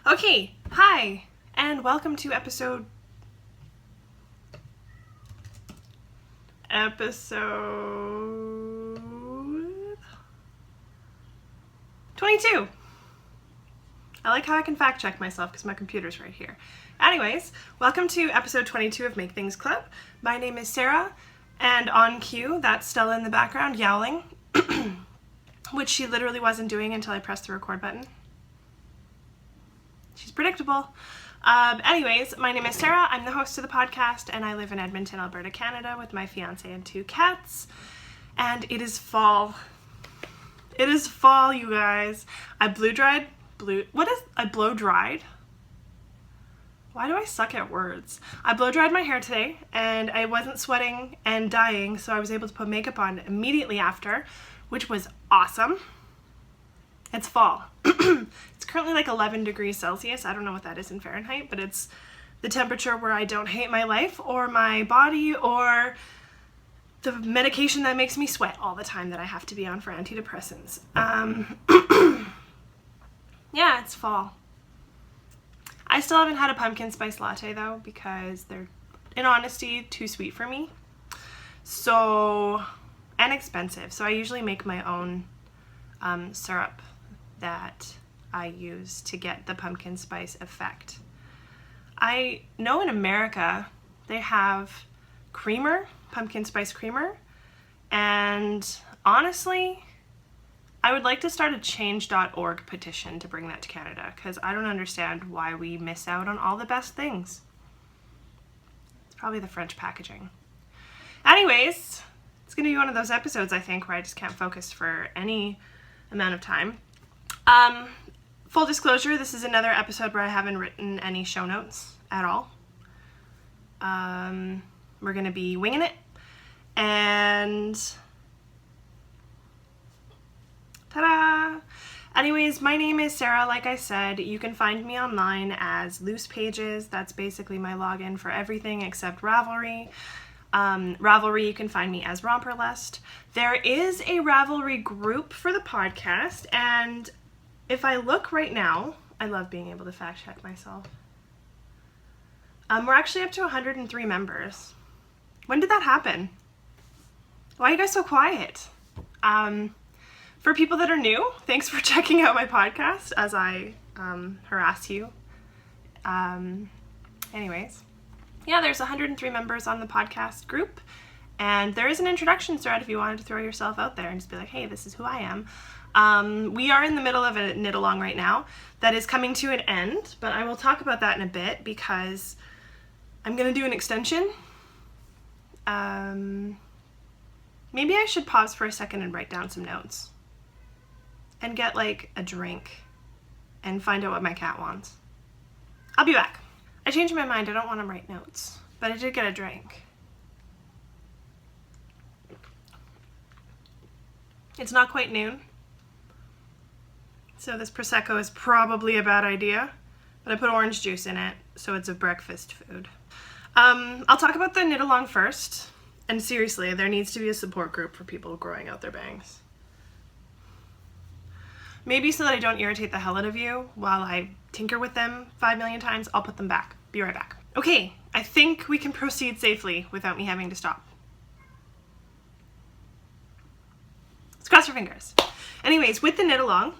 Okay, hi, and welcome to episode 22. I like how I can fact check myself because my computer's right here. Anyways, welcome to episode 22 of Make Things Club. My name is Sarah, and on cue, that's Stella in the background yowling, which she literally wasn't doing until I pressed the record button. She's predictable. Anyways, my name is Sarah. I'm the host of the podcast, and I live in Edmonton, Alberta, Canada, with my fiance and 2 cats. And it is fall. It is fall, you guys. I blow dried? Why do I suck at words? I blow dried my hair today, and I wasn't sweating and dying, so I was able to put makeup on immediately after, which was awesome. It's fall. It's currently like 11 degrees Celsius. I don't know what that is in Fahrenheit, but it's the temperature where I don't hate my life or my body or the medication that makes me sweat all the time that I have to be on for antidepressants. Yeah, it's fall. I still haven't had a pumpkin spice latte though because they're, in honesty, too sweet for me. And expensive. So I usually make my own syrup that I use to get the pumpkin spice effect. I know in America they have creamer, pumpkin spice creamer, and honestly, I would like to start a change.org petition to bring that to Canada because I don't understand why we miss out on all the best things. It's probably the French packaging. Anyways, it's going to be one of those episodes, I think, where I just can't focus for any amount of time. Full disclosure, this is another episode where I haven't written any show notes at all. We're going to be winging it. And ta-da! Anyways, my name is Sarah, like I said. You can find me online as Loose Pages. That's basically my login for everything except Ravelry. Ravelry, you can find me as Romperlust. There is a Ravelry group for the podcast, and if I look right now, I love being able to fact check myself. We're actually up to 103 members. When did that happen? Why are you guys so quiet? For people that are new, thanks for checking out my podcast as I harass you. Anyways. Yeah, there's 103 members on the podcast group, and there is an introduction thread if you wanted to throw yourself out there and just be like, hey, this is who I am. We are in the middle of a knit-along right now that is coming to an end, but I will talk about that in a bit because I'm going to do an extension. Maybe I should pause for a second and write down some notes and get like a drink and find out what my cat wants. I'll be back. I changed my mind. I don't want to write notes, but I did get a drink. It's not quite noon, so this Prosecco is probably a bad idea, but I put orange juice in it, so it's a breakfast food. I'll talk about the knit along first, and seriously, there needs to be a support group for people growing out their bangs. Maybe so that I don't irritate the hell out of you while I tinker with them 5 million times, I'll put them back. Be right back. Okay, I think we can proceed safely without me having to stop. Let's cross your fingers. Anyways, with the knit along,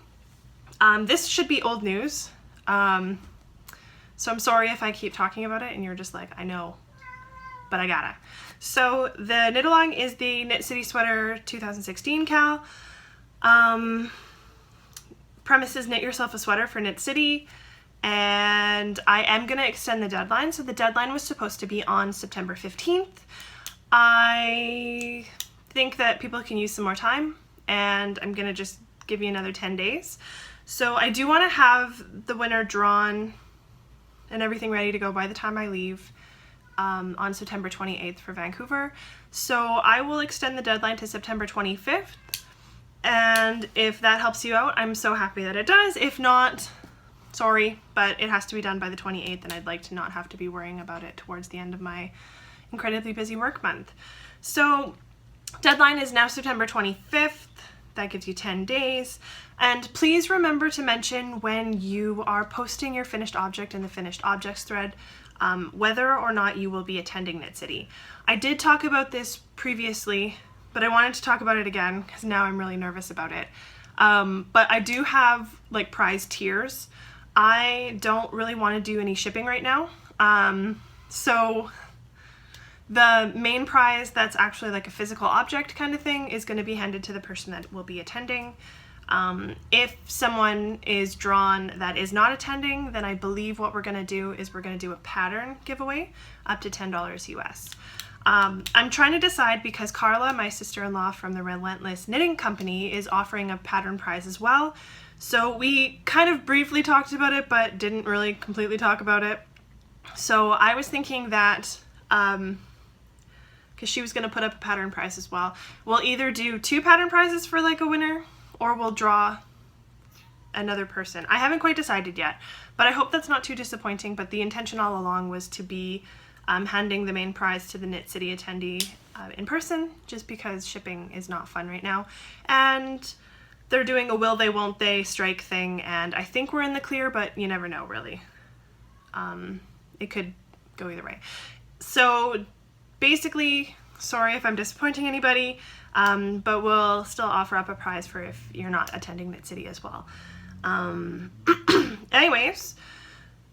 this should be old news. So I'm sorry if I keep talking about it and you're just like, I know, but I gotta. So the knit along is the Knit City Sweater 2016 cal. Premise is knit yourself a sweater for Knit City, and I am going to extend the deadline. So the deadline was supposed to be on September 15th. I think that people can use some more time, and I'm going to just give you another 10 days. So I do want to have the winner drawn and everything ready to go by the time I leave on September 28th for Vancouver. So I will extend the deadline to September 25th. And if that helps you out, I'm so happy that it does. If not, sorry, but it has to be done by the 28th, and I'd like to not have to be worrying about it towards the end of my incredibly busy work month. So deadline is now September 25th. That gives you 10 days. And please remember to mention when you are posting your finished object in the finished objects thread, whether or not you will be attending Knit City. I did talk about this previously, but I wanted to talk about it again because now I'm really nervous about it. But I do have like prize tiers. I don't really want to do any shipping right now. So the main prize that's actually like a physical object kind of thing is going to be handed to the person that will be attending. If someone is drawn that is not attending, then I believe what we're going to do is we're going to do a pattern giveaway up to $10 US. I'm trying to decide because Carla, my sister-in-law from the Relentless Knitting Company, is offering a pattern prize as well. So we kind of briefly talked about it, but didn't really completely talk about it. So I was thinking that, because she was going to put up a pattern prize as well, we'll either do 2 pattern prizes for like a winner, or we'll draw another person. I haven't quite decided yet, but I hope that's not too disappointing. But the intention all along was to be handing the main prize to the Knit City attendee in person, just because shipping is not fun right now. And they're doing a will they, won't they strike thing, and I think we're in the clear, but you never know really. It could go either way. So basically, sorry if I'm disappointing anybody, but we'll still offer up a prize for if you're not attending Knit City as well. Anyways,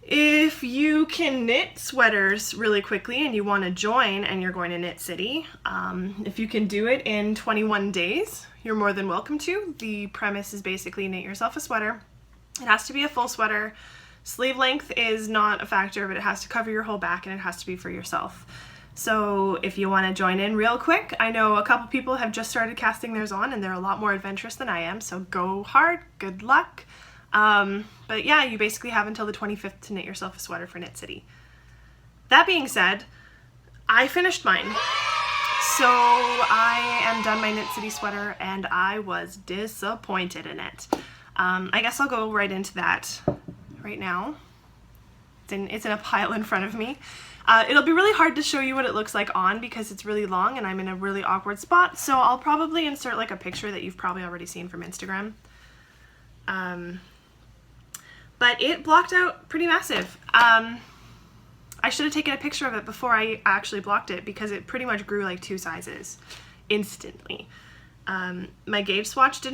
if you can knit sweaters really quickly and you want to join and you're going to Knit City, if you can do it in 21 days, you're more than welcome to. The premise is basically knit yourself a sweater. It has to be a full sweater. Sleeve length is not a factor, but it has to cover your whole back and it has to be for yourself. So if you want to join in real quick, I know a couple people have just started casting theirs on and they're a lot more adventurous than I am, so go hard, good luck. But yeah, you basically have until the 25th to knit yourself a sweater for Knit City. That being said, I finished mine. So I am done my Knit City sweater and I was disappointed in it. I guess I'll go right into that right now. It's in a pile in front of me. It'll be really hard to show you what it looks like on because it's really long and I'm in a really awkward spot, so I'll probably insert like a picture that you've probably already seen from Instagram. But it blocked out pretty massive. I should have taken a picture of it before I actually blocked it because it pretty much grew like 2 sizes instantly. My gauge swatch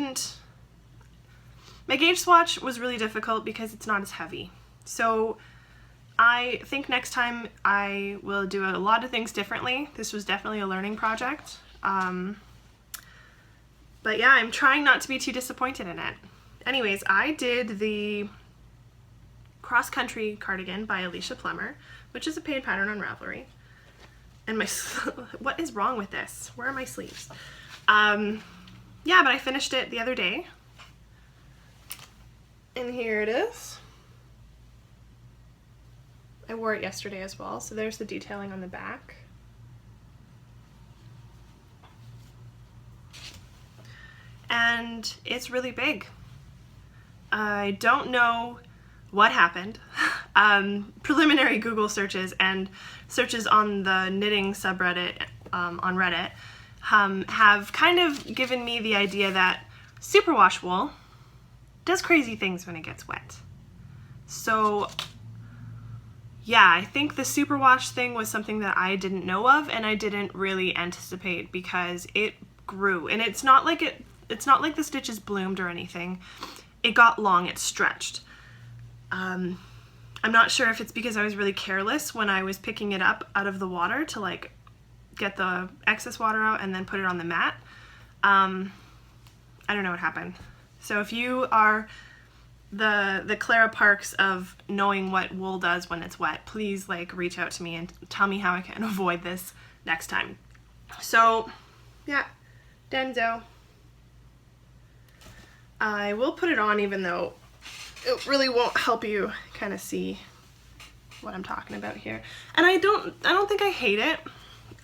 was really difficult because it's not as heavy. So I think next time I will do a lot of things differently. This was definitely a learning project. But yeah, I'm trying not to be too disappointed in it. Anyways, I did the Cross Country cardigan by Alicia Plummer, which is a paid pattern on Ravelry. And what is wrong with this? Where are my sleeves? Yeah, but I finished it the other day. And here it is. I wore it yesterday as well, so there's the detailing on the back. And it's really big. I don't know what happened. Preliminary Google searches and searches on the knitting subreddit on Reddit have kind of given me the idea that superwash wool does crazy things when it gets wet. So yeah, I think the superwash thing was something that I didn't know of and I didn't really anticipate because it grew. And it's not like the stitches bloomed or anything. It got long, it stretched. I'm not sure if it's because I was really careless when I was picking it up out of the water to like get the excess water out and then put it on the mat. I don't know what happened. So if you are the Clara Parks of knowing what wool does when it's wet, please like reach out to me and tell me how I can avoid this next time. So yeah, Denzo. I will put it on even though it really won't help you kind of see what I'm talking about here. And I don't think I hate it.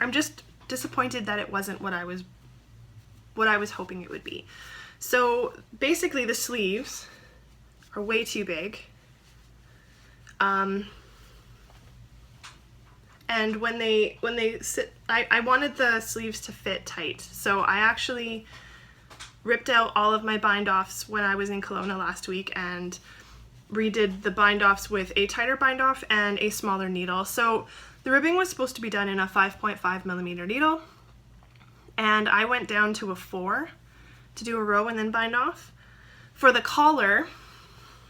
I'm just disappointed that it wasn't what I was hoping it would be. So basically the sleeves are way too big. And when they sit, I wanted the sleeves to fit tight. So I actually ripped out all of my bind-offs when I was in Kelowna last week and redid the bind-offs with a tighter bind-off and a smaller needle. So the ribbing was supposed to be done in a 5.5mm needle, and I went down to a 4 to do a row and then bind off. For the collar,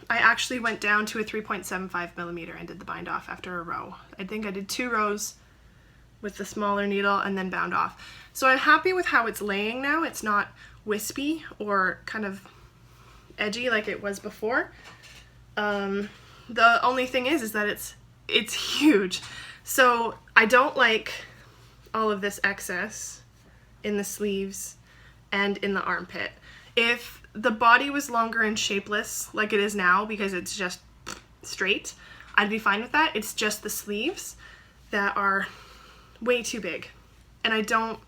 I actually went down to a 3.75mm and did the bind off after a row. I think I did 2 rows with the smaller needle and then bound off. So I'm happy with how it's laying now. It's not wispy or kind of edgy like it was before. The only thing is that it's huge. So I don't like all of this excess in the sleeves and in the armpit. If the body was longer and shapeless like it is now, because it's just straight, I'd be fine with that. It's just the sleeves that are way too big, and I don't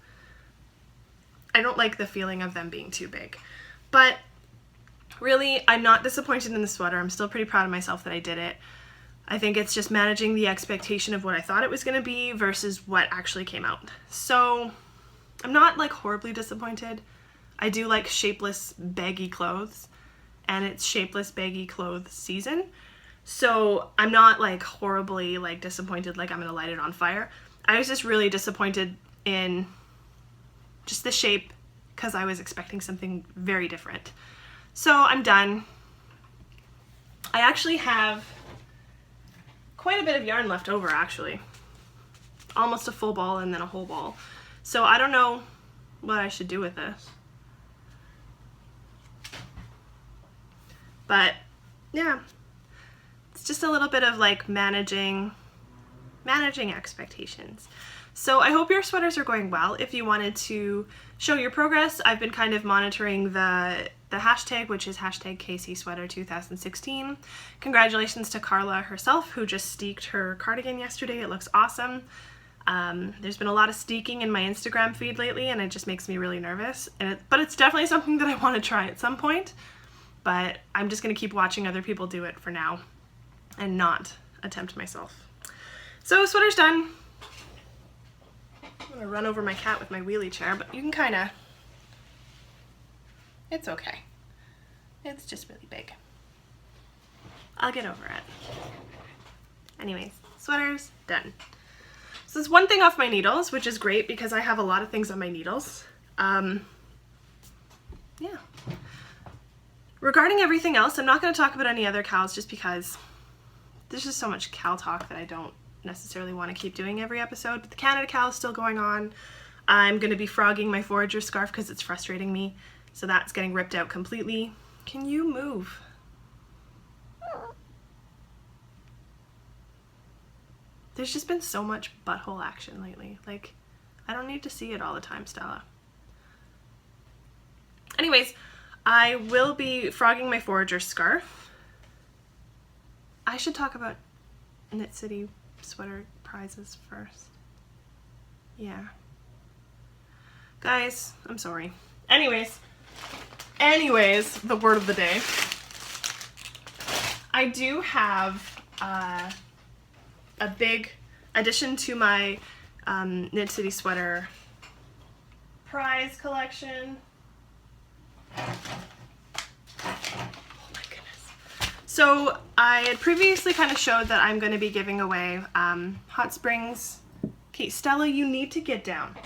like the feeling of them being too big. But really, I'm not disappointed in the sweater. I'm still pretty proud of myself that I did it. I think it's just managing the expectation of what I thought it was going to be versus what actually came out. So I'm not like horribly disappointed. I do like shapeless baggy clothes, and it's shapeless baggy clothes season. So I'm not like horribly like disappointed like I'm gonna light it on fire. I was just really disappointed in just the shape because I was expecting something very different. So I'm done. I actually have quite a bit of yarn left over, actually. Almost a full ball and then a whole ball. So I don't know what I should do with this. But yeah, it's just a little bit of like managing expectations. So I hope your sweaters are going well. If you wanted to show your progress, I've been kind of monitoring the hashtag, which is hashtag KCSweater2016. Congratulations to Carla herself, who just steeked her cardigan yesterday. It looks awesome. There's been a lot of steeking in my Instagram feed lately, and it just makes me really nervous. But it's definitely something that I want to try at some point. But I'm just going to keep watching other people do it for now and not attempt myself. So sweater's done. I'm going to run over my cat with my wheelie chair, but you can kind of... It's okay. It's just really big. I'll get over it. Anyways, sweater's done. So there's one thing off my needles, which is great because I have a lot of things on my needles. Yeah. Regarding everything else, I'm not going to talk about any other cows just because there's just so much cow talk that I don't necessarily want to keep doing every episode. But the Canada cow is still going on. I'm going to be frogging my forager scarf because it's frustrating me. So that's getting ripped out completely. Can you move? There's just been so much butthole action lately. Like, I don't need to see it all the time, Stella. Anyways, I will be frogging my forager scarf. I should talk about Knit City sweater prizes first. Yeah. Guys, I'm sorry. Anyways, the word of the day. I do have a big addition to my Knit City sweater prize collection. Oh my goodness. So I had previously kind of showed that I'm going to be giving away Hot Springs. Okay, Stella, you need to get down.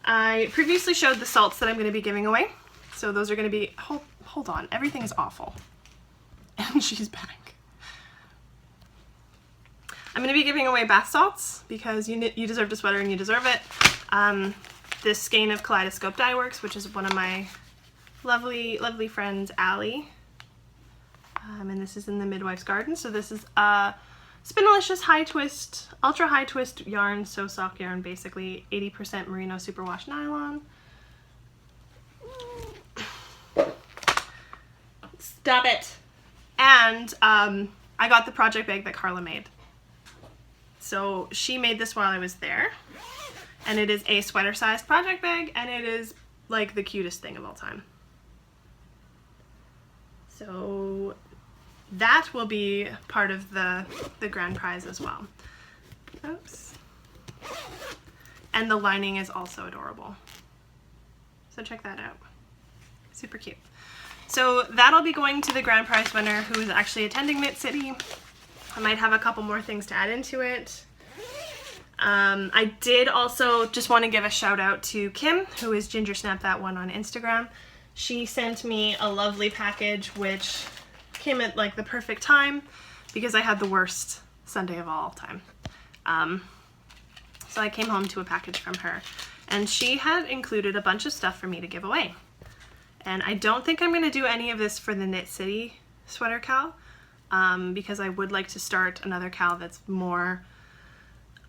I previously showed the salts that I'm going to be giving away. So those are going to be, hold on, everything is awful. And she's back. I'm going to be giving away bath salts because you deserve a sweater and you deserve it. This skein of Kaleidoscope Dye Works, which is one of my lovely, lovely friends, Allie. And this is in the Midwife's Garden. So this is a Spinalicious high twist, ultra high twist yarn, so sock yarn, basically 80% merino superwash nylon. Stop it. And I got the project bag that Carla made. So she made this while I was there. And it is a sweater sized project bag, and it is like the cutest thing of all time. So that will be part of the grand prize as well. Oops. And the lining is also adorable. So check that out. Super cute. So that'll be going to the grand prize winner who is actually attending Knit City. I might have a couple more things to add into it. I did also just want to give a shout out to Kim, who is Ginger Snap That One on Instagram. She sent me a lovely package which came at like the perfect time because I had the worst Sunday of all time. So I came home to a package from her, and she had included a bunch of stuff for me to give away. And I don't think I'm going to do any of this for the Knit City sweater cal, because I would like to start another cal that's more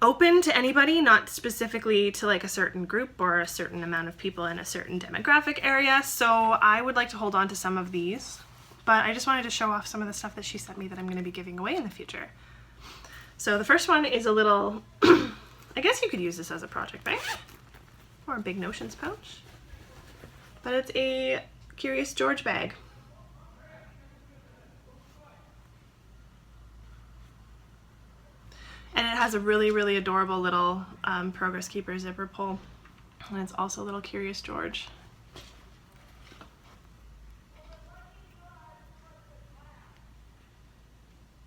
open to anybody, not specifically to like a certain group or a certain amount of people in a certain demographic area. So I would like to hold on to some of these, but I just wanted to show off some of the stuff that she sent me that I'm going to be giving away in the future. So the first one is a little, I guess you could use this as a project bag or a big notions pouch, but it's a Curious George bag. And it has a really, really adorable little Progress Keeper zipper pull. And it's also a little Curious George.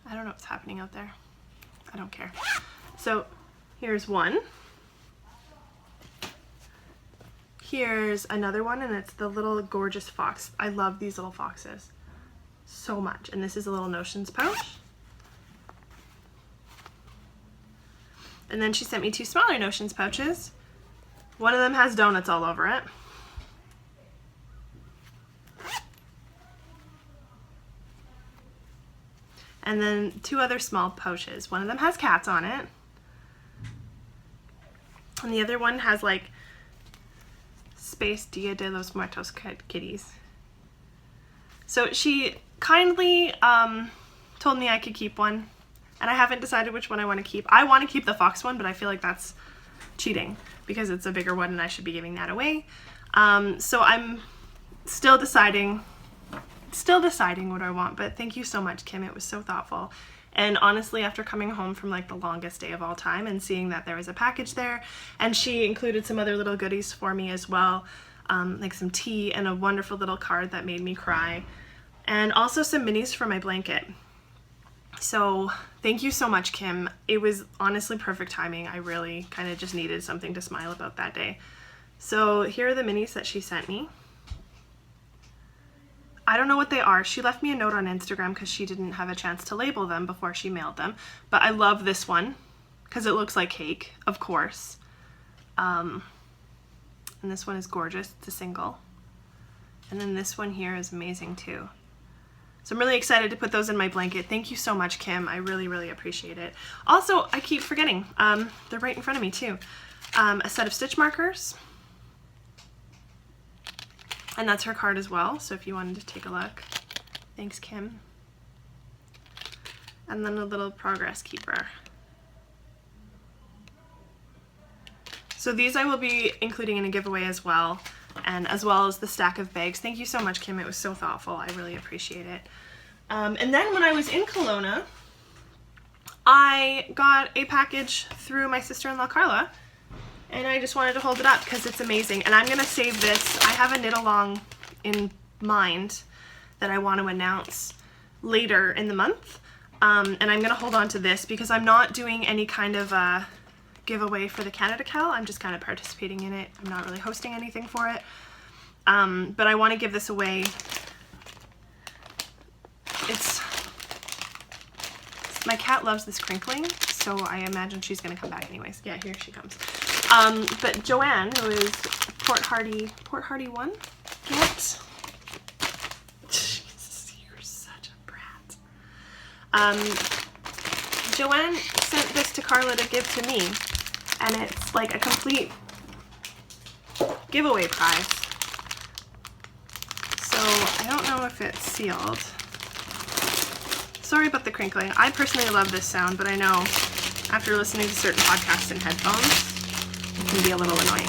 I don't know what's happening out there. I don't care. So here's one. Here's another one, and it's the little gorgeous fox. I love these little foxes so much. And this is a little notions pouch. And then she sent me two smaller notions pouches. One of them has donuts all over it. And then two other small pouches. One of them has cats on it. And the other one has like Space Dia de los Muertos kitties. So she kindly told me I could keep one. And I haven't decided which one I want to keep. I want to keep the fox one, but I feel like that's cheating because it's a bigger one and I should be giving that away. So I'm still deciding what I want, but thank you so much, Kim. It was so thoughtful. And honestly, after coming home from like the longest day of all time and seeing that there was a package there, and she included some other little goodies for me as well, like some tea and a wonderful little card that made me cry, and also some minis for my blanket. So thank you so much, Kim. It was honestly perfect timing. I really kind of just needed something to smile about that day. So here are the minis that she sent me. I don't know what they are. She left me a note on Instagram because she didn't have a chance to label them before she mailed them. But I love this one because it looks like cake, of course. And this one is gorgeous. It's a single. And then this one here is amazing too. So I'm really excited to put those in my blanket. Thank you so much, Kim. I really, really appreciate it. Also, I keep forgetting. They're right in front of me too. A set of stitch markers. And that's her card as well, so if you wanted to take a look. Thanks, Kim. And then a little Progress Keeper. So these I will be including in a giveaway as well, and as well as the stack of bags. Thank you so much, Kim. It was so thoughtful. I really appreciate it. And then when I was in Kelowna, I got a package through my sister-in-law, Carla, and I just wanted to hold it up because it's amazing. And I'm going to save this. I have a knit along in mind that I want to announce later in the month. And I'm going to hold on to this because I'm not doing any kind of giveaway for the Canada Cal. I'm just kind of participating in it. I'm not really hosting anything for it. But I want to give this away. My cat loves this crinkling, so I imagine she's going to come back anyways. Yeah, here she comes. But Joanne, who is Port Hardy 1, get. Jesus, you're such a brat. Joanne sent this to Carla to give to me, and it's like a complete giveaway prize. So I don't know if it's sealed. Sorry about the crinkling. I personally love this sound, but I know after listening to certain podcasts and headphones, it can be a little annoying.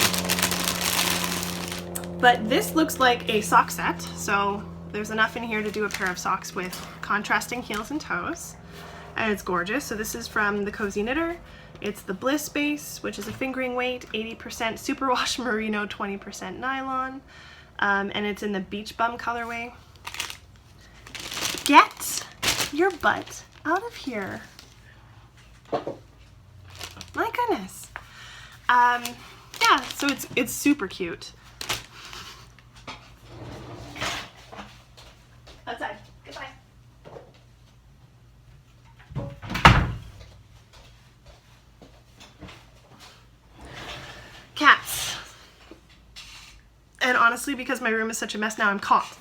But this looks like a sock set, so there's enough in here to do a pair of socks with contrasting heels and toes, and it's gorgeous. So this is from the Cozy Knitter, it's the Bliss base, which is a fingering weight, 80% superwash merino, 20% nylon, and it's in the beach bum colorway. Get your butt out of here. My goodness. Yeah, so it's super cute. Outside. Goodbye. Cats. And honestly, because my room is such a mess now, I'm caught.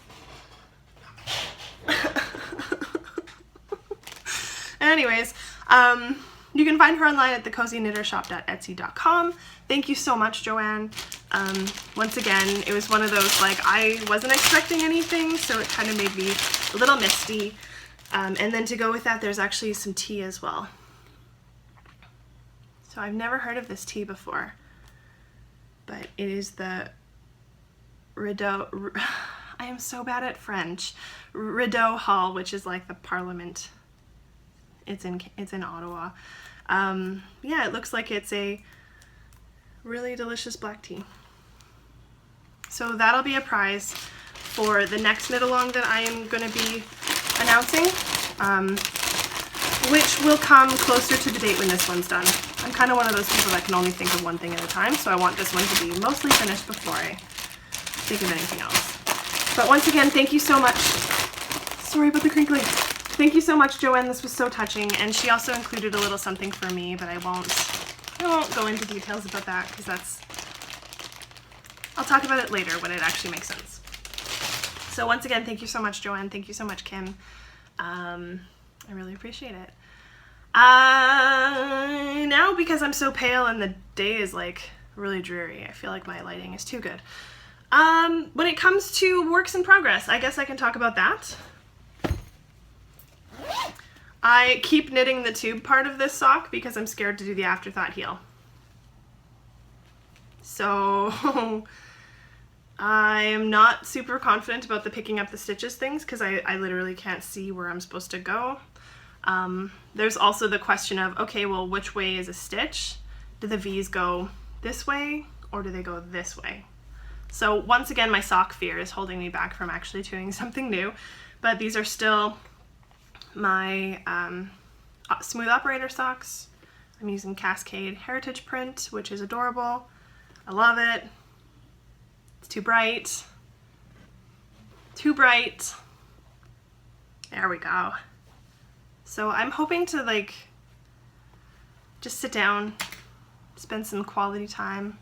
Anyways, you can find her online at thecozyknittershop.etsy.com. Thank you so much, Joanne. Once again, it was one of those, like, I wasn't expecting anything, so it kind of made me a little misty. And then to go with that, there's actually some tea as well. So I've never heard of this tea before, but it is the Rideau, I am so bad at French, Rideau Hall, which is like the Parliament. It's in Ottawa. Yeah, it looks like it's a really delicious black tea. So that'll be a prize for the next knit along that I am going to be announcing, which will come closer to the date when this one's done. I'm kind of one of those people that can only think of one thing at a time, so I want this one to be mostly finished before I think of anything else. But once again, thank you so much. Sorry about the crinkly. Thank you so much, Joanne. This was so touching, and she also included a little something for me, but I won't go into details about that because I'll talk about it later when it actually makes sense. So once again, thank you so much, Joanne. Thank you so much, Kim. I really appreciate it. Now, because I'm so pale and the day is like really dreary, I feel like my lighting is too good. When it comes to works in progress, I guess I can talk about that. I keep knitting the tube part of this sock because I'm scared to do the afterthought heel. So I am not super confident about the picking up the stitches things because I literally can't see where I'm supposed to go. There's also the question of, okay, well, which way is a stitch? Do the V's go this way or do they go this way? So once again, my sock fear is holding me back from actually doing something new, but these are still my smooth operator socks. I'm using Cascade Heritage print, which is adorable. I love it. It's too bright. Too bright. There we go. So I'm hoping to like just sit down, spend some quality time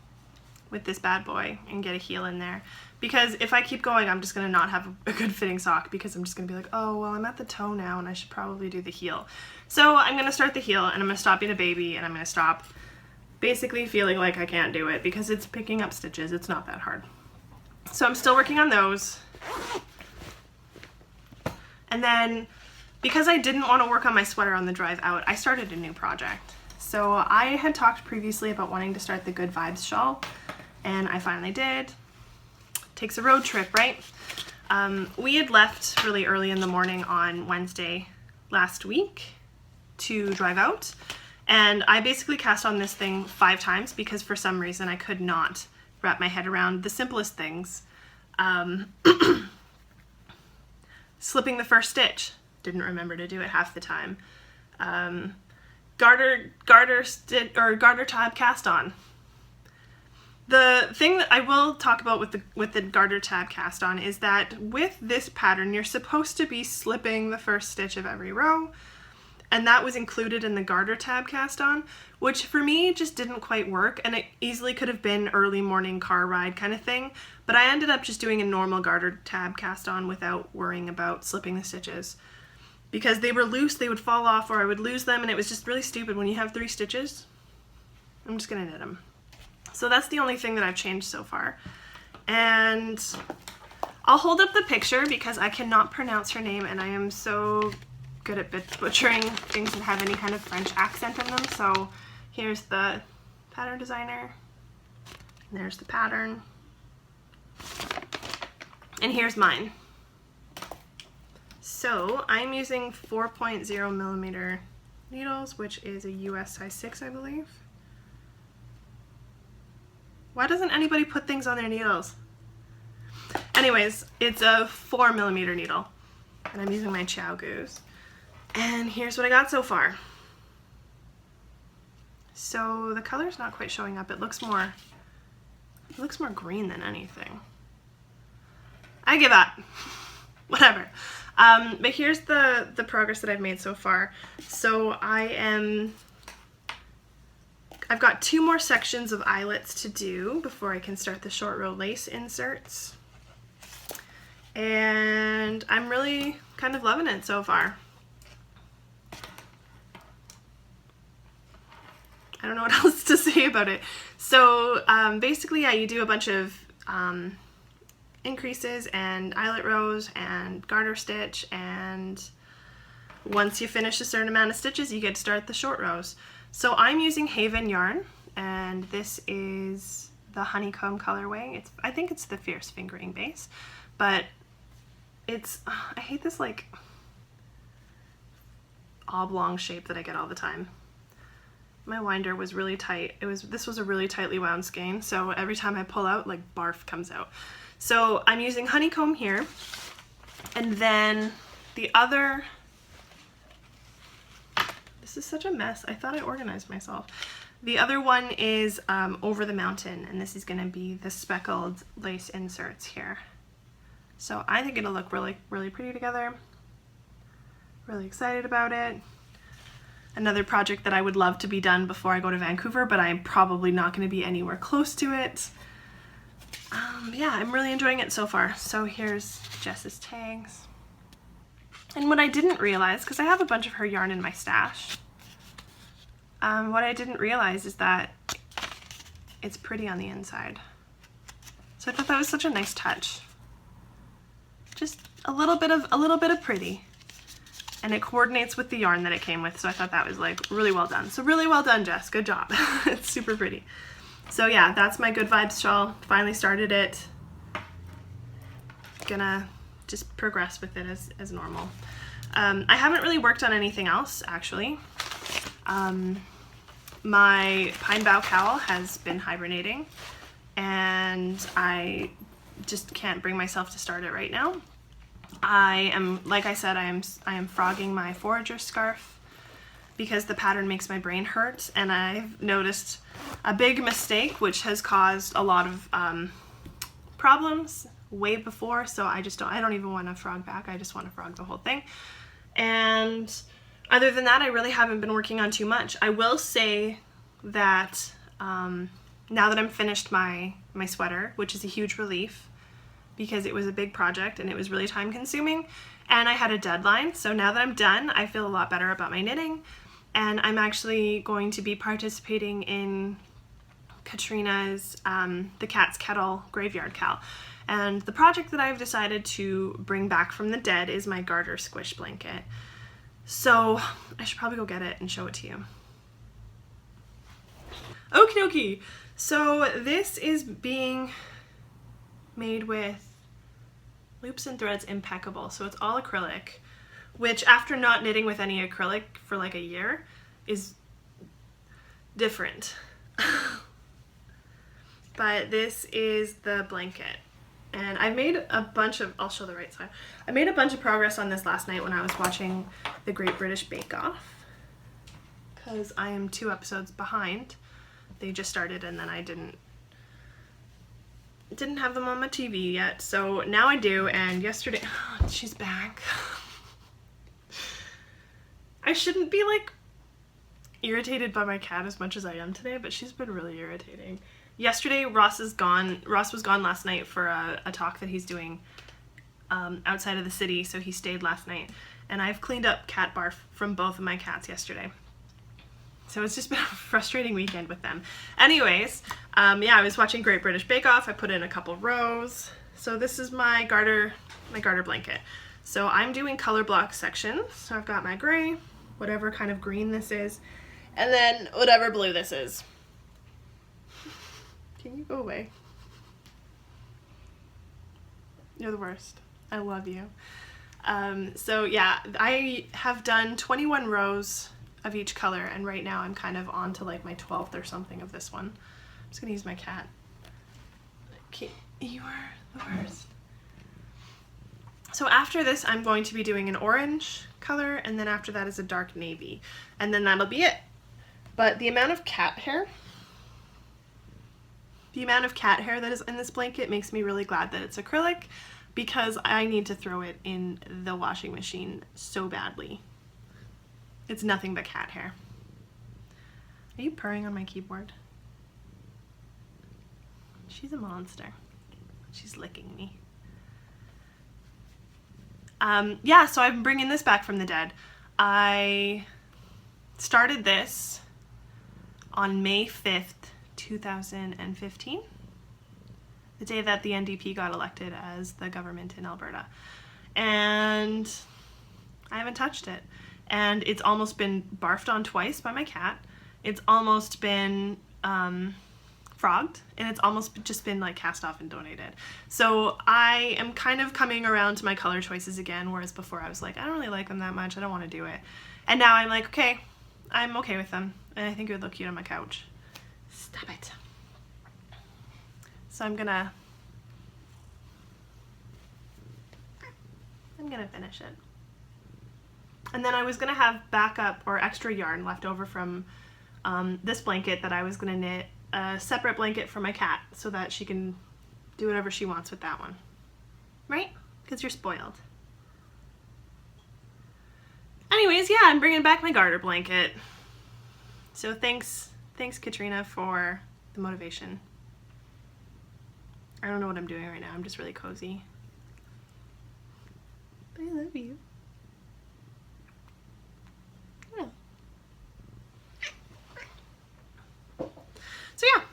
with this bad boy and get a heel in there. Because if I keep going, I'm just gonna not have a good fitting sock because I'm just gonna be like, oh, well, I'm at the toe now and I should probably do the heel. So I'm gonna start the heel and I'm gonna stop being a baby and I'm gonna stop basically feeling like I can't do it because it's picking up stitches. It's not that hard. So I'm still working on those. And then because I didn't want to work on my sweater on the drive out, I started a new project. So I had talked previously about wanting to start the Good Vibes shawl, and I finally did. Takes a road trip, right? We had left really early in the morning on Wednesday last week to drive out, and I basically cast on this thing 5 times because for some reason I could not wrap my head around the simplest things. Slipping the first stitch, didn't remember to do it half the time. Garter tab cast on. The thing that I will talk about with the garter tab cast on is that with this pattern, you're supposed to be slipping the first stitch of every row, and that was included in the garter tab cast on, which for me just didn't quite work, and it easily could have been early morning car ride kind of thing, but I ended up just doing a normal garter tab cast on without worrying about slipping the stitches. Because they were loose, they would fall off or I would lose them, and it was just really stupid when you have 3 stitches. I'm just gonna knit them. So that's the only thing that I've changed so far. And I'll hold up the picture because I cannot pronounce her name and I am so good at butchering things that have any kind of French accent in them. So here's the pattern designer, and there's the pattern, and here's mine. So I'm using 4.0 millimeter needles, which is a US size 6, I believe. Why doesn't anybody put things on their needles? Anyways, it's a 4mm needle, and I'm using my Chow Goose. And here's what I got so far. So the color's not quite showing up. It looks more green than anything. I give up. Whatever. But here's the progress that I've made so far. So I've got 2 more sections of eyelets to do before I can start the short row lace inserts. And I'm really kind of loving it so far. I don't know what else to say about it. So basically, yeah, you do a bunch of increases and eyelet rows and garter stitch, and once you finish a certain amount of stitches, you get to start the short rows. So I'm using Haven yarn, and this is the honeycomb colorway. I think it's the Fierce Fingering base, but I hate this like oblong shape that I get all the time. My winder was really tight. This was a really tightly wound skein, so every time I pull out, like, barf comes out. So I'm using honeycomb here, and then the other, this is such a mess. I thought I organized myself. The other one is Over the Mountain, and this is gonna be the speckled lace inserts here. So I think it'll look really, really pretty together. Really excited about it. Another project that I would love to be done before I go to Vancouver, but I'm probably not going to be anywhere close to it. Yeah, I'm really enjoying it so far. So here's Jess's tags. And what I didn't realize, because I have a bunch of her yarn in my stash, what I didn't realize is that it's pretty on the inside. So I thought that was such a nice touch. Just a little bit of pretty. And it coordinates with the yarn that it came with, so I thought that was like really well done. So really well done, Jess, good job. It's super pretty. So yeah, that's my Good Vibes shawl. Finally started it. Gonna just progress with it as normal. I haven't really worked on anything else, actually. My pine bough cowl has been hibernating, and I just can't bring myself to start it right now. I am, like I said, I am frogging my forager scarf because the pattern makes my brain hurt, and I've noticed a big mistake which has caused a lot of problems way before, so I don't even want to frog back. I just want to frog the whole thing. And other than that, I really haven't been working on too much. I will say that now that I'm finished my sweater, which is a huge relief, because it was a big project and it was really time consuming, and I had a deadline. So now that I'm done, I feel a lot better about my knitting, and I'm actually going to be participating in Katrina's The Cat's Kettle Graveyard Cal. And the project that I've decided to bring back from the dead is my Garter squish blanket. So I should probably go get it and show it to you. Okie dokie. So this is being made with Loops and Threads Impeccable. So it's all acrylic, which after not knitting with any acrylic for like a year is different. But this is the blanket. And I made a bunch of, I'll show the right side. I made a bunch of progress on this last night when I was watching the Great British Bake Off, because I am 2 episodes behind. They just started and then I didn't have them on my TV yet, so now I do. And yesterday, she's back. I shouldn't be like irritated by my cat as much as I am today, but she's been really irritating. Yesterday, Ross was gone last night for a talk that he's doing outside of the city, so he stayed last night. And I've cleaned up cat barf from both of my cats yesterday. So it's just been a frustrating weekend with them. Anyways, yeah, I was watching Great British Bake Off. I put in a couple rows. So this is my garter blanket. So I'm doing color block sections. So I've got my gray, whatever kind of green this is, and then whatever blue this is. Can you go away? You're the worst. I love you. So yeah, I have done 21 rows of each color, and right now I'm kind of on to like my 12th or something of this one. I'm just gonna use my cat. Okay, you are the worst. So after this, I'm going to be doing an orange color, and then after that is a dark navy, and then that'll be it. But the amount of cat hair that is in this blanket makes me really glad that it's acrylic, because I need to throw it in the washing machine so badly. It's nothing but cat hair. Are you purring on my keyboard? She's a monster. She's licking me. Yeah, so I'm bringing this back from the dead. I started this on May 5th, 2015, the day that the NDP got elected as the government in Alberta. And I haven't touched it. And it's almost been barfed on twice by my cat. It's almost been frogged, and it's almost just been like cast off and donated. So I am kind of coming around to my color choices again, whereas before I was like, I don't really like them that much, I don't want to do it. And now I'm like, okay, I'm okay with them, and I think it would look cute on my couch. Stop it. So I'm gonna finish it. And then I was gonna have backup or extra yarn left over from this blanket that I was gonna knit a separate blanket for my cat so that she can do whatever she wants with that one. Right? Because you're spoiled. Anyways, yeah, I'm bringing back my garter blanket. So thanks Katrina for the motivation. I don't know what I'm doing right now. I'm just really cozy. I love you. Yeah. So yeah.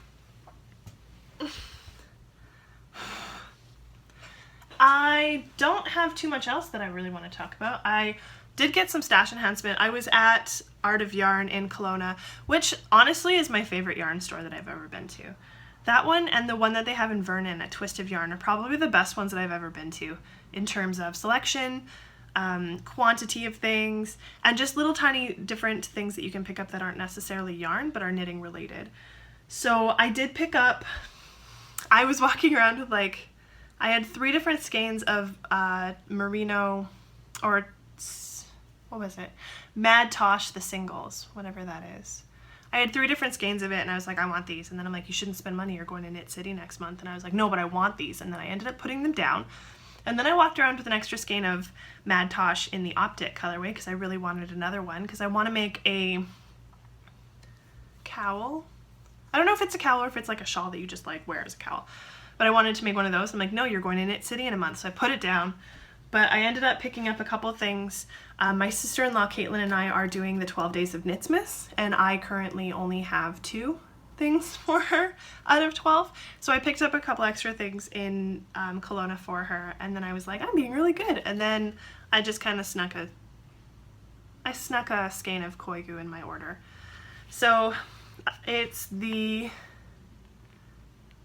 I don't have too much else that I really want to talk about. I did get some stash enhancement. I was at Art of Yarn in Kelowna, which honestly is my favorite yarn store that I've ever been to. That one and the one that they have in Vernon at Twist of Yarn are probably the best ones that I've ever been to in terms of selection, quantity of things, and just little tiny different things that you can pick up that aren't necessarily yarn but are knitting related. So I did pick up, I was walking around with like, I had 3 different skeins of merino, or what was it? Mad Tosh the singles, whatever that is. I had 3 different skeins of it, and I was like, I want these. And then I'm like, you shouldn't spend money, you're going to Knit City next month. And I was like, no, but I want these. And then I ended up putting them down. And then I walked around with an extra skein of Mad Tosh in the Optic colorway because I really wanted another one, because I want to make a cowl. I don't know if it's a cowl or if it's like a shawl that you just like wear as a cowl. But I wanted to make one of those. I'm like, no, you're going to Knit City in a month. So I put it down. But I ended up picking up a couple things. My sister-in-law Caitlin and I are doing the 12 days of Knitsmas, and I currently only have 2 things for her out of 12. So I picked up a couple extra things in Kelowna for her, and then I was like, I'm being really good. And then I just kind of snuck a skein of Koigu in my order. So it's the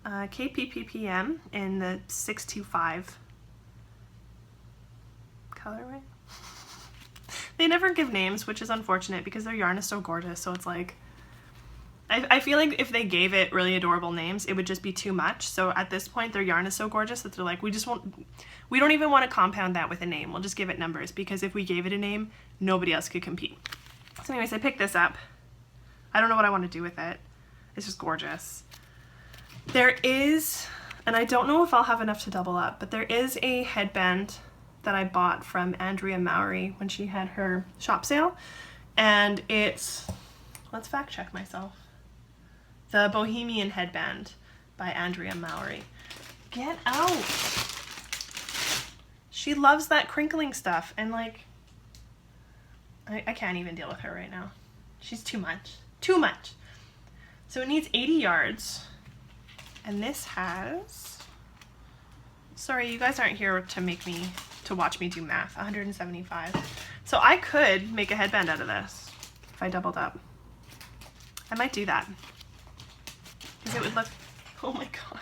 KPPPM in the 625 colorway. They never give names, which is unfortunate because their yarn is so gorgeous. So it's like, I feel like if they gave it really adorable names, it would just be too much. So at this point, their yarn is so gorgeous that they're like, we don't even want to compound that with a name. We'll just give it numbers, because if we gave it a name, nobody else could compete. So anyways, I picked this up. I don't know what I want to do with it. It's just gorgeous. There is, and I don't know if I'll have enough to double up, but there is a headband that I bought from Andrea Mowry when she had her shop sale, and it's, let's fact check myself, the Bohemian Headband by Andrea Mowry. Get out! She loves that crinkling stuff, and like, I can't even deal with her right now. She's too much. Too much! So it needs 80 yards, and this has, sorry, you guys aren't here to watch me do math, 175. So I could make a headband out of this if I doubled up. I might do that, because it would look, oh my god.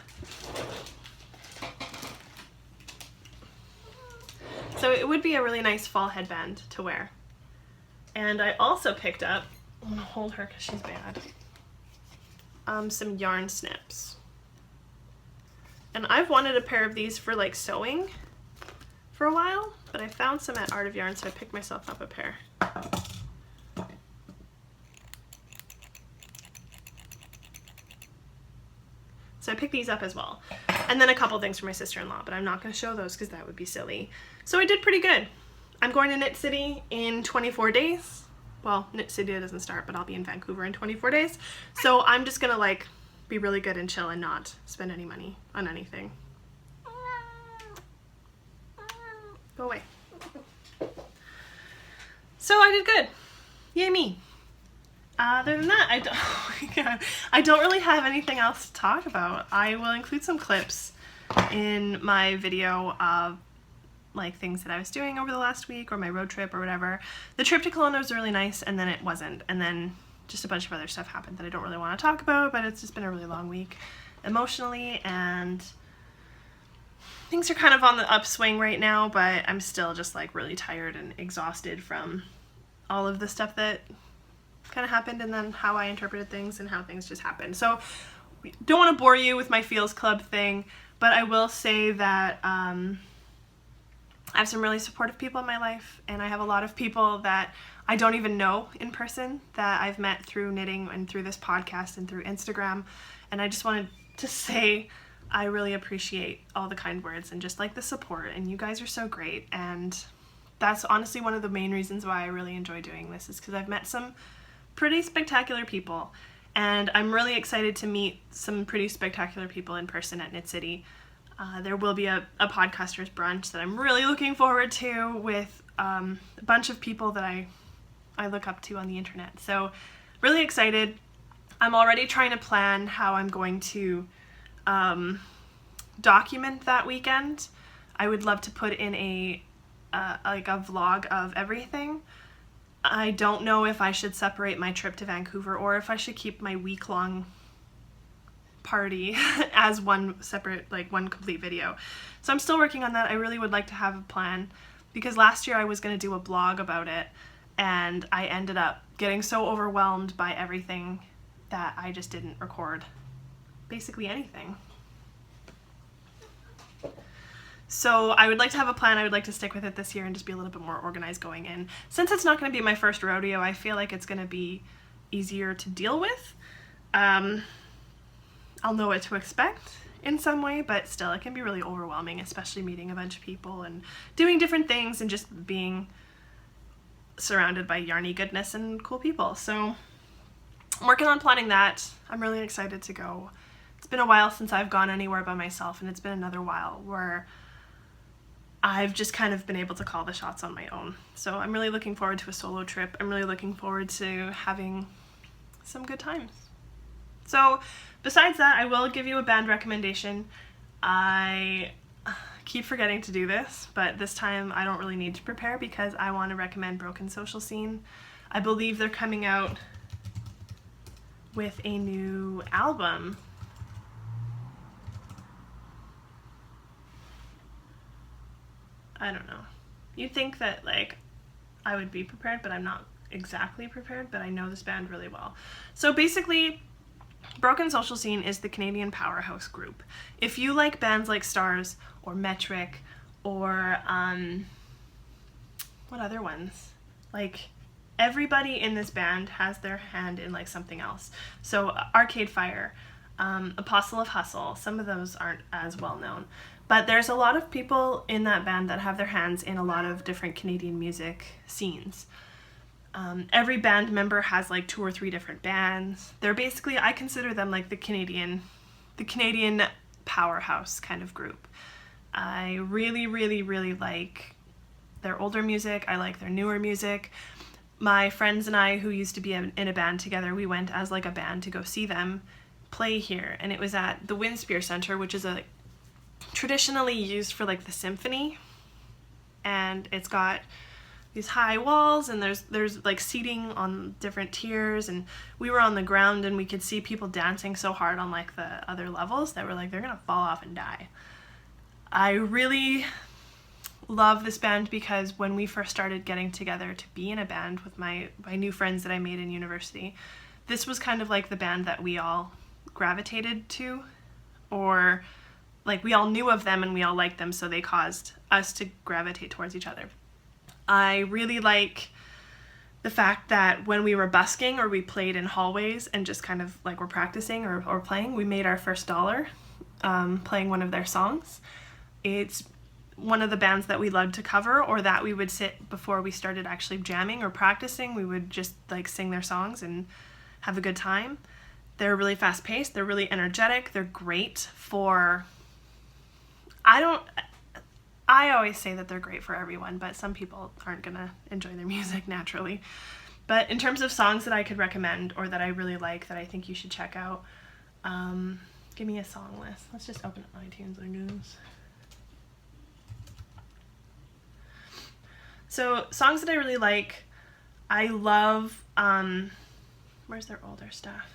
So it would be a really nice fall headband to wear. And I also picked up I'm gonna hold her because she's bad. Some yarn snips. And I've wanted a pair of these for like sewing for a while, but I found some at Art of Yarn, so I picked myself up a pair. So I picked these up as well. And then a couple things for my sister-in-law, but I'm not going to show those because that would be silly. So I did pretty good. I'm going to Knit City in 24 days. Well, Knit City doesn't start, but I'll be in Vancouver in 24 days. So I'm just going to like be really good and chill and not spend any money on anything. Go away. So I did good. Yay me. Other than that, I don't really have anything else to talk about. I will include some clips in my video of like things that I was doing over the last week or my road trip or whatever. The trip to Kelowna was really nice, and then it wasn't, and then just a bunch of other stuff happened that I don't really want to talk about, but it's just been a really long week emotionally, and things are kind of on the upswing right now, but I'm still just like really tired and exhausted from all of the stuff that kind of happened, and then how I interpreted things and how things just happened. So don't want to bore you with my Feels Club thing, but I will say that I have some really supportive people in my life, and I have a lot of people that I don't even know in person that I've met through knitting and through this podcast and through Instagram. And I just wanted to say I really appreciate all the kind words and just like the support, and you guys are so great. And that's honestly one of the main reasons why I really enjoy doing this, is because I've met some pretty spectacular people, and I'm really excited to meet some pretty spectacular people in person at Knit City. There will be a podcasters brunch that I'm really looking forward to with a bunch of people that I look up to on the internet. So really excited. I'm already trying to plan how I'm going to document that weekend. I would love to put in like a vlog of everything. I don't know if I should separate my trip to Vancouver or if I should keep my week-long party as one separate, like one complete video. So I'm still working on that. I really would like to have a plan, because last year I was going to do a blog about it, and I ended up getting so overwhelmed by everything that I just didn't record basically anything. So I would like to have a plan. I would like to stick with it this year and just be a little bit more organized going in. Since it's not going to be my first rodeo, I feel like it's going to be easier to deal with. I'll know what to expect in some way, but still it can be really overwhelming, especially meeting a bunch of people and doing different things and just being surrounded by yarny goodness and cool people. So I'm working on planning that. I'm really excited to go. It's been a while since I've gone anywhere by myself, and it's been another while where I've just kind of been able to call the shots on my own. So I'm really looking forward to a solo trip. I'm really looking forward to having some good times. So besides that, I will give you a band recommendation. I keep forgetting to do this, but this time I don't really need to prepare because I want to recommend Broken Social Scene. I believe they're coming out with a new album. I don't know. You'd think that like I would be prepared, but I'm not exactly prepared, but I know this band really well. So basically, Broken Social Scene is the Canadian powerhouse group. If you like bands like Stars or Metric or what other ones? Like everybody in this band has their hand in like something else. So Arcade Fire, Apostle of Hustle, some of those aren't as well known. But there's a lot of people in that band that have their hands in a lot of different Canadian music scenes. Every band member has like 2 or 3 different bands. They're basically, I consider them like the Canadian powerhouse kind of group. I really, really, really like their older music. I like their newer music. My friends and I, who used to be in a band together, we went as like a band to go see them play here. And it was at the Winspear Center, which is a traditionally used for like the symphony, and it's got these high walls, and there's like seating on different tiers, and we were on the ground and we could see people dancing so hard on like the other levels that were like they're gonna fall off and die. I really love this band because when we first started getting together to be in a band with my new friends that I made in university, this was kind of like the band that we all gravitated to, or like we all knew of them and we all liked them, so they caused us to gravitate towards each other. I really like the fact that when we were busking or we played in hallways and just kind of like we're practicing or playing, we made our first dollar playing one of their songs. It's one of the bands that we loved to cover, or that we would sit before we started actually jamming or practicing. We would just like sing their songs and have a good time. They're really fast paced. They're really energetic. They're great for, I always say that they're great for everyone, but some people aren't gonna enjoy their music naturally. But in terms of songs that I could recommend or that I really like that I think you should check out, give me a song list. Let's just open up iTunes, I guess. So songs that I really like, I love, where's their older stuff?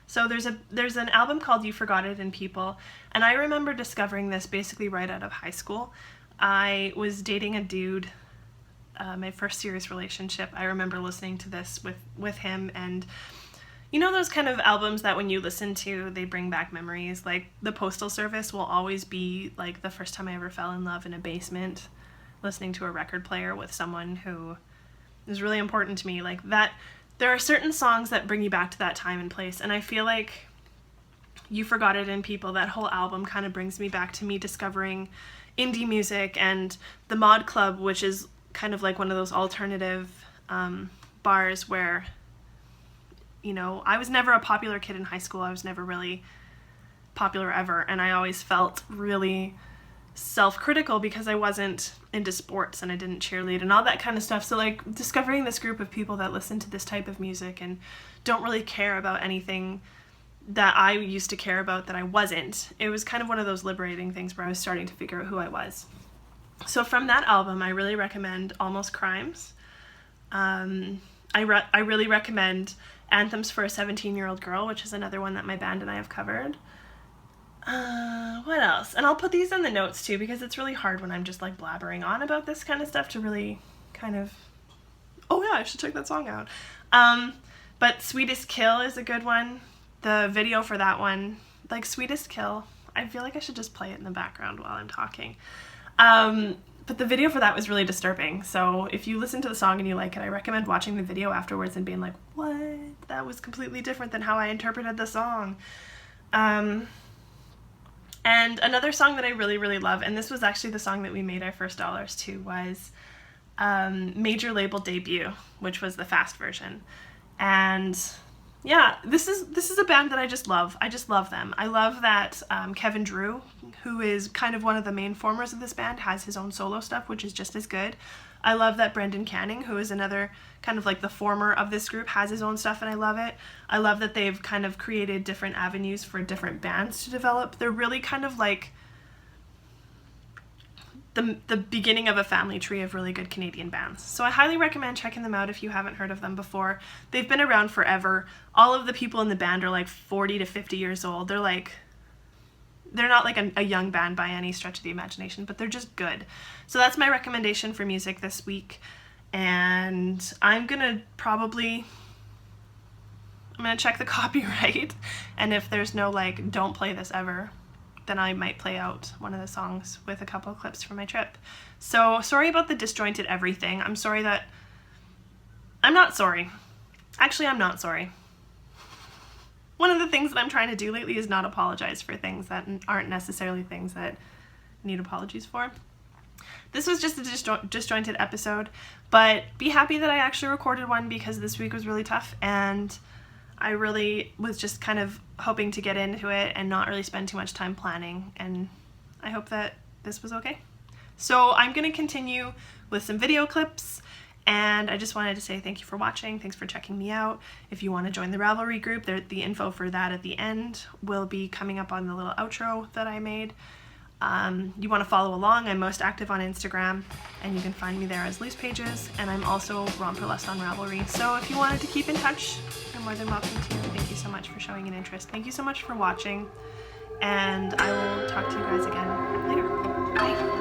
So there's an album called You Forgot It in People, and I remember discovering this basically right out of high school. I was dating a dude, my first serious relationship. I remember listening to this with him, and you know those kind of albums that when you listen to, they bring back memories? Like The Postal Service will always be like the first time I ever fell in love in a basement, listening to a record player with someone who is really important to me. Like that. There are certain songs that bring you back to that time and place, and I feel like You Forgot It in People, that whole album kind of brings me back to me discovering indie music and the Mod Club, which is kind of like one of those alternative bars where, you know, I was never a popular kid in high school. I was never really popular ever, and I always felt really self-critical because I wasn't into sports and I didn't cheerlead and all that kind of stuff. So like discovering this group of people that listen to this type of music and don't really care about anything that I used to care about that I wasn't, it was kind of one of those liberating things where I was starting to figure out who I was. So from that album, I really recommend Almost Crimes. I really recommend Anthems for a 17-Year-Old Girl, which is another one that my band and I have covered. What else? And I'll put these in the notes too, because it's really hard when I'm just like blabbering on about this kind of stuff to really kind of, oh yeah, I should check that song out. But Sweetest Kill is a good one. The video for that one, like Sweetest Kill, I feel like I should just play it in the background while I'm talking. But the video for that was really disturbing. So if you listen to the song and you like it, I recommend watching the video afterwards and being like, what? That was completely different than how I interpreted the song. And another song that I really, really love, and this was actually the song that we made our first dollars to, was Major Label Debut, which was the fast version. And yeah, this is a band that I just love. I just love them. I love that Kevin Drew, who is kind of one of the main formers of this band, has his own solo stuff, which is just as good. I love that Brendan Canning, who is another kind of like the former of this group, has his own stuff, and I love it. I love that they've kind of created different avenues for different bands to develop. They're really kind of like the beginning of a family tree of really good Canadian bands. So I highly recommend checking them out if you haven't heard of them before. They've been around forever. All of the people in the band are like 40 to 50 years old. They're not like a young band by any stretch of the imagination, but they're just good. So that's my recommendation for music this week. And I'm gonna check the copyright. And if there's no like, don't play this ever, then I might play out one of the songs with a couple of clips from my trip. So sorry about the disjointed everything. I'm not sorry. Actually, I'm not sorry. One of the things that I'm trying to do lately is not apologize for things that aren't necessarily things that need apologies for. This was just a disjointed episode, but be happy that I actually recorded one because this week was really tough and I really was just kind of hoping to get into it and not really spend too much time planning, and I hope that this was okay. So I'm going to continue with some video clips. And I just wanted to say thank you for watching. Thanks for checking me out. If you want to join the Ravelry group, the info for that at the end will be coming up on the little outro that I made. You want to follow along, I'm most active on Instagram, and you can find me there as Loose Pages, and I'm also Romperlust on Ravelry. So if you wanted to keep in touch, you're more than welcome to. Thank you so much for showing an interest. Thank you so much for watching, and I will talk to you guys again later. Bye.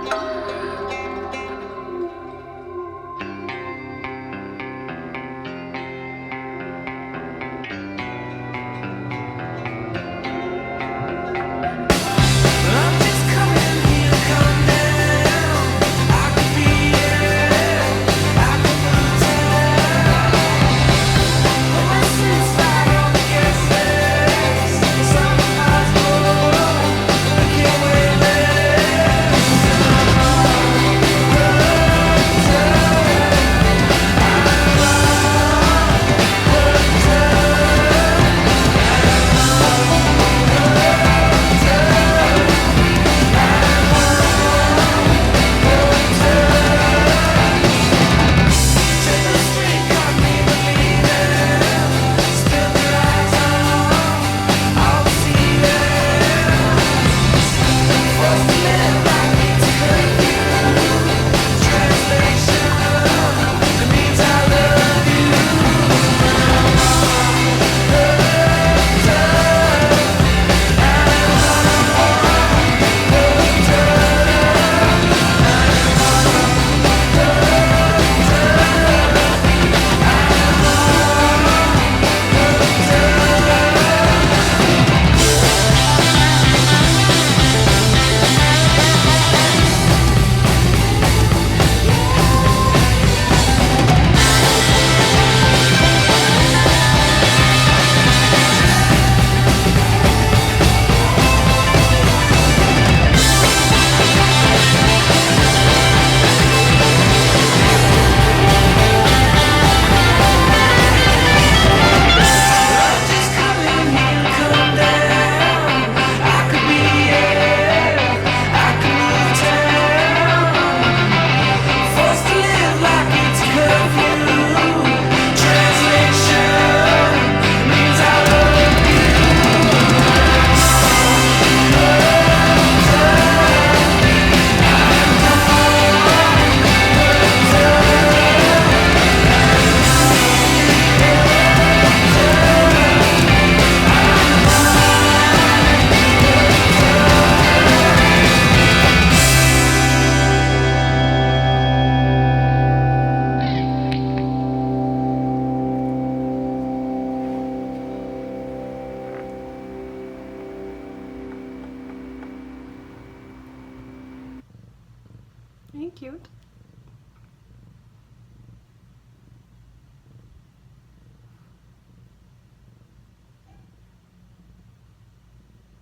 Are you cute?